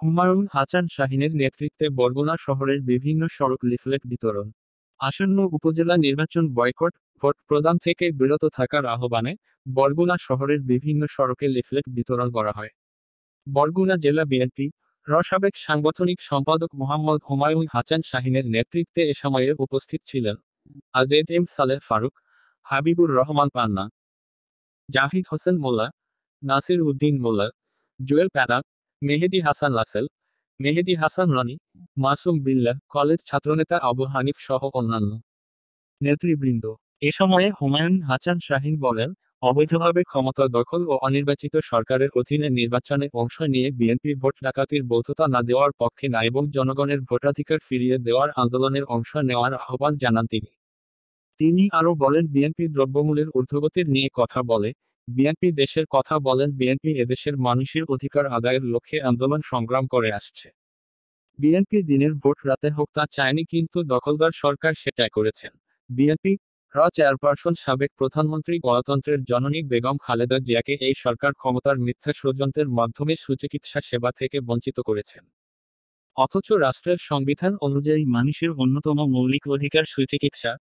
হুমায়ুন হাসান শাহীনের নেতৃত্বে বরগুনা শহরের বিভিন্ন সড়ক লিফলেট বিতরণ। আসন্ন উপজেলা নির্বাচন বয়কট, ভোট প্রদান থেকে বিরত থাকার আহ্বানে বরগুনা শহরের বিভিন্ন সড়কে লিফলেট বিতরণ করা হয়। বরগুনা জেলা বিএনপি সাবেক সাংগঠনিক সম্পাদক মোহাম্মদ হুমায়ুন হাসান শাহীনের নেতৃত্বে এ সময়ে উপস্থিত ছিলেন আজেদ এম সালেহ ফারুক, হাবিবুর রহমান পান্না, জাহিদ হোসেন মোল্লা, নাসির উদ্দিন মোল্লা, জুয়েল প্যারা, মেহেদী হাসান রাসেল, মেহেদী হাসান রনি, মাসুম বিল্লাহ, কলেজ ছাত্রনেতা আবু হানিফ সহ অন্যান্য নেতৃবৃন্দ। এ সময়ে হুমায়ুন হাসান শাহীন বলেন, অবৈধভাবে ক্ষমতা দখল ও অনির্বাচিত সরকারের অধীনে নির্বাচনে অংশ নিয়ে বিএনপি ভোট ডাকাতির বৈধতা না দেওয়ার পক্ষে না এবং জনগণের ভোটাধিকার ফিরিয়ে দেওয়ার আন্দোলনের অংশ নেওয়ার আহ্বান জানান তিনি। তিনি আরও বলেন, বিএনপি দ্রব্যমূল্যের ঊর্ধ্বগতির নিয়ে কথা বলে, বিএনপি দেশের কথা বলেন, বিএনপি এদেশের মানুষের অধিকার আদায়ের লক্ষ্যে আন্দোলন সংগ্রাম করে আসছে। বিএনপি দিনের ভোট রাতে হোক তা চায়নি, কিন্তু দখলদার সরকার সেটাই করেছেন। বিএনপি চেয়ারপারসন সাবেক প্রধানমন্ত্রী গণতন্ত্রের জননী বেগম খালেদা জিয়াকে এই সরকার ক্ষমতার মিথ্যা ষড়যন্ত্রের মাধ্যমে সুচিকিৎসা সেবা থেকে বঞ্চিত করেছেন। অথচ রাষ্ট্রের সংবিধান অনুযায়ী মানুষের অন্যতম মৌলিক অধিকার সুচিকিৎসা।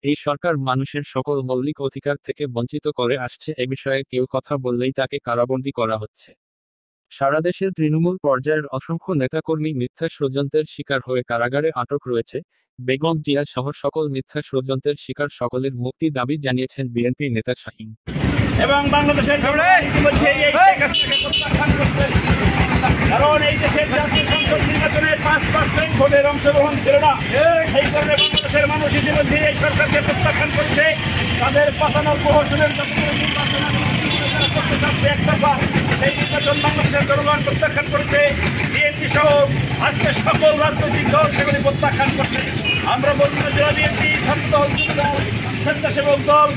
এই সরকার মানুষের সকল মৌলিক অধিকার থেকে বঞ্চিত করে আসছে। এ বিষয়ে কেউ কথা বললেই তাকে কারাবন্দী করা হচ্ছে। সারা দেশের তৃণমূল পর্যায়ের অসংখ্য নেতাকর্মী মিথ্যা ষড়যন্ত্রের শিকার হয়ে কারাগারে আটক রয়েছে। বেগম জিয়া সহ সকল মিথ্যা ষড়যন্ত্রের শিকার সকলের মুক্তি দাবি জানিয়েছেন বিএনপি নেতা শাহীন। এবং বাংলাদেশের ইতিমধ্যে এই কাজটাকে প্রত্যাখ্যান করছে, কারণ এই দেশের জাতীয় সংসদ নির্বাচনে 5% ভোটের অংশগ্রহণ ছিল না। এই কারণে বাংলাদেশের মানুষ ইতিমধ্যে এই সরকারকে প্রত্যাখ্যান করছে। তাদের পাতানোর প্রহসনের নির্বাচন করতে চাচ্ছে একতরফা, এই নির্বাচন বাংলাদেশের জনগণ প্রত্যাখ্যান করেছে। বিএনপি সহ আজকে সকল রাজনৈতিক দল সেগুলি প্রত্যাখ্যান করছে। আমরা বলছি জেলা বিএনপি, ছাত্র দল, যুব দল, স্বেচ্ছাসেবক দল